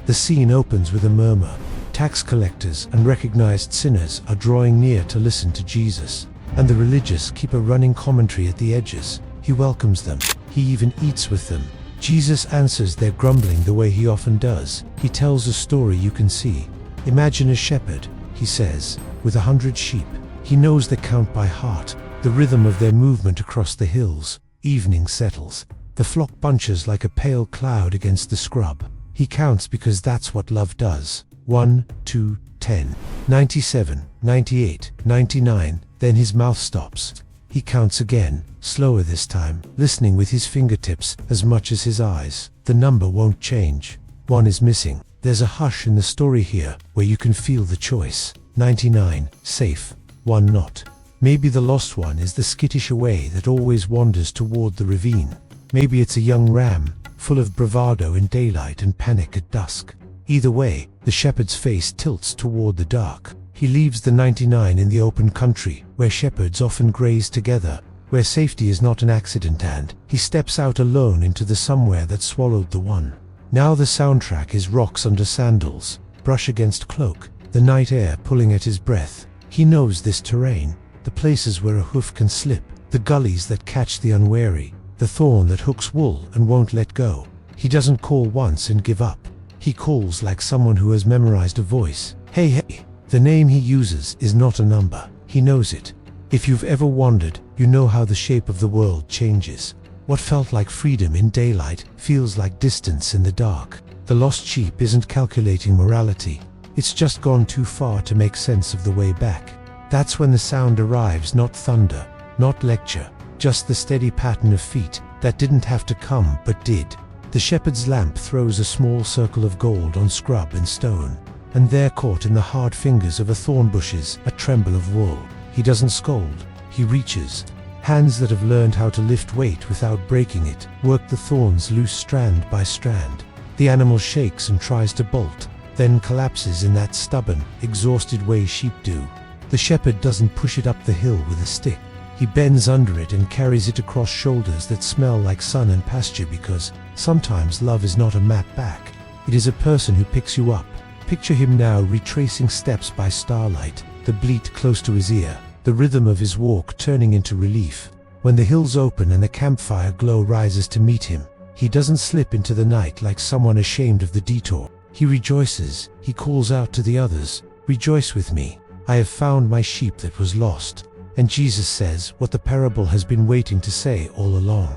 The scene opens with a murmur. Tax collectors and recognized sinners are drawing near to listen to Jesus, and the religious keep a running commentary at the edges. He welcomes them. He even eats with them. Jesus answers their grumbling the way he often does. He tells a story you can see. Imagine a shepherd, he says, with 100 sheep. He knows the count by heart, the rhythm of their movement across the hills. Evening settles. The flock bunches like a pale cloud against the scrub. He counts because that's what love does. 1, 2, 10, 97, 98, 99, then his mouth stops. He counts again, slower this time, listening with his fingertips as much as his eyes. The number won't change. One is missing. There's a hush in the story here, where you can feel the choice. 99, safe. One not. Maybe the lost one is the skittish away that always wanders toward the ravine. Maybe it's a young ram, full of bravado in daylight and panic at dusk. Either way, the shepherd's face tilts toward the dark. He leaves the 99 in the open country, where shepherds often graze together, where safety is not an accident, and he steps out alone into the somewhere that swallowed the one. Now the soundtrack is rocks under sandals, brush against cloak, the night air pulling at his breath. He knows this terrain, the places where a hoof can slip, the gullies that catch the unwary, the thorn that hooks wool and won't let go. He doesn't call once and give up. He calls like someone who has memorized a voice. Hey, hey. The name he uses is not a number. He knows it. If you've ever wondered, you know how the shape of the world changes. What felt like freedom in daylight feels like distance in the dark. The lost sheep isn't calculating morality. It's just gone too far to make sense of the way back. That's when the sound arrives, not thunder, not lecture, just the steady pattern of feet that didn't have to come but did. The shepherd's lamp throws a small circle of gold on scrub and stone, and there caught in the hard fingers of a thorn bushes a tremble of wool. He doesn't scold, he reaches. Hands that have learned how to lift weight without breaking it work the thorns loose strand by strand. The animal shakes and tries to bolt, then collapses in that stubborn, exhausted way sheep do. The shepherd doesn't push it up the hill with a stick. He bends under it and carries it across shoulders that smell like sun and pasture, because sometimes love is not a map back. It is a person who picks you up. Picture him now retracing steps by starlight, the bleat close to his ear, the rhythm of his walk turning into relief. When the hills open and a campfire glow rises to meet him, he doesn't slip into the night like someone ashamed of the detour. He rejoices. He calls out to the others, "Rejoice with me. I have found my sheep that was lost." And Jesus says what the parable has been waiting to say all along.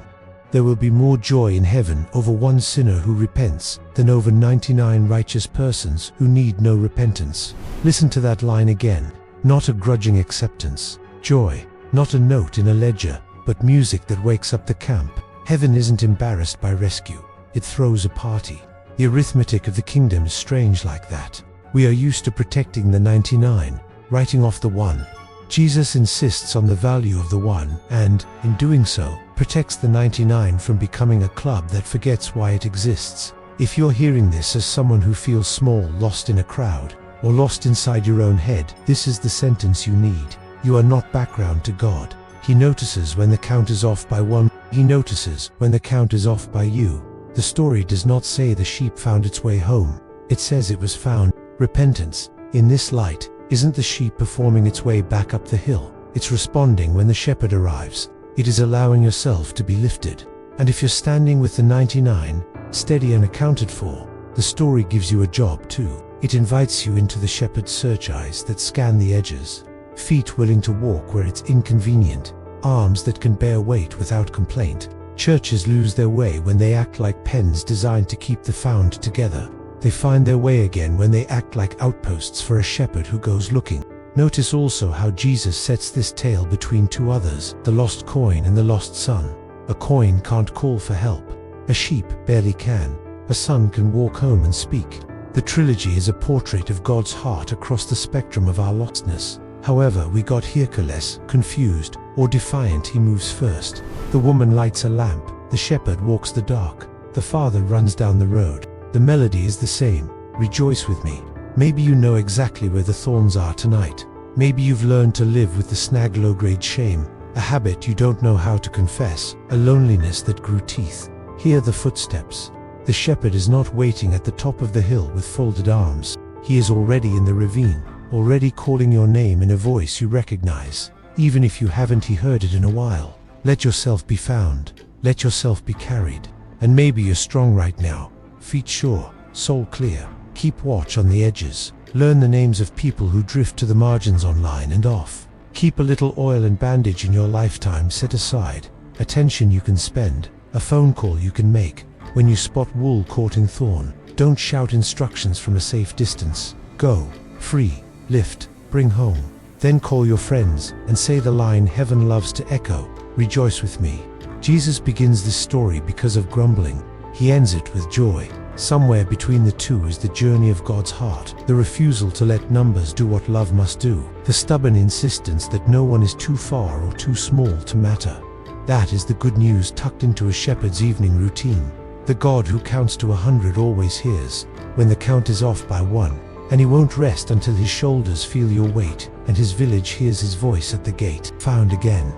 There will be more joy in heaven over one sinner who repents than over 99 righteous persons who need no repentance. Listen to that line again. Not a grudging acceptance. Joy, not a note in a ledger, but music that wakes up the camp. Heaven isn't embarrassed by rescue. It throws a party. The arithmetic of the kingdom is strange like that. We are used to protecting the 99, writing off the one. Jesus insists on the value of the one and, in doing so, protects the 99 from becoming a club that forgets why it exists. If you're hearing this as someone who feels small, lost in a crowd, or lost inside your own head, this is the sentence you need. You are not background to God. He notices when the count is off by one. He notices when the count is off by you. The story does not say the sheep found its way home. It says it was found. Repentance, in this light, isn't the sheep performing its way back up the hill. It's responding when the shepherd arrives. It is allowing yourself to be lifted. And if you're standing with the 99, steady and accounted for, the story gives you a job too. It invites you into the shepherd's search eyes that scan the edges, feet willing to walk where it's inconvenient, arms that can bear weight without complaint. Churches lose their way when they act like pens designed to keep the found together. They find their way again when they act like outposts for a shepherd who goes looking. Notice also how Jesus sets this tale between two others, the lost coin and the lost son. A coin can't call for help. A sheep barely can. A son can walk home and speak. The trilogy is a portrait of God's heart across the spectrum of our lostness. However we got here, careless, confused, or defiant, he moves first. The woman lights a lamp. The shepherd walks the dark. The father runs down the road. The melody is the same. Rejoice with me. Maybe you know exactly where the thorns are tonight. Maybe you've learned to live with the snag low-grade shame, a habit you don't know how to confess, a loneliness that grew teeth. Hear the footsteps. The shepherd is not waiting at the top of the hill with folded arms. He is already in the ravine, already calling your name in a voice you recognize, even if you haven't heard it in a while. Let yourself be found. Let yourself be carried. And maybe you're strong right now, feet sure, soul clear. Keep watch on the edges. Learn the names of people who drift to the margins online and off. Keep a little oil and bandage in your lifetime set aside, attention you can spend, a phone call you can make. When you spot wool caught in thorn, don't shout instructions from a safe distance. Go, free, lift, bring home. Then call your friends and say the line heaven loves to echo, rejoice with me. Jesus begins this story because of grumbling. He ends it with joy. Somewhere between the two is the journey of God's heart, the refusal to let numbers do what love must do, the stubborn insistence that no one is too far or too small to matter. That is the good news tucked into a shepherd's evening routine. The God who counts to 100 always hears when the count is off by 1, and he won't rest until his shoulders feel your weight and his village hears his voice at the gate. Found again.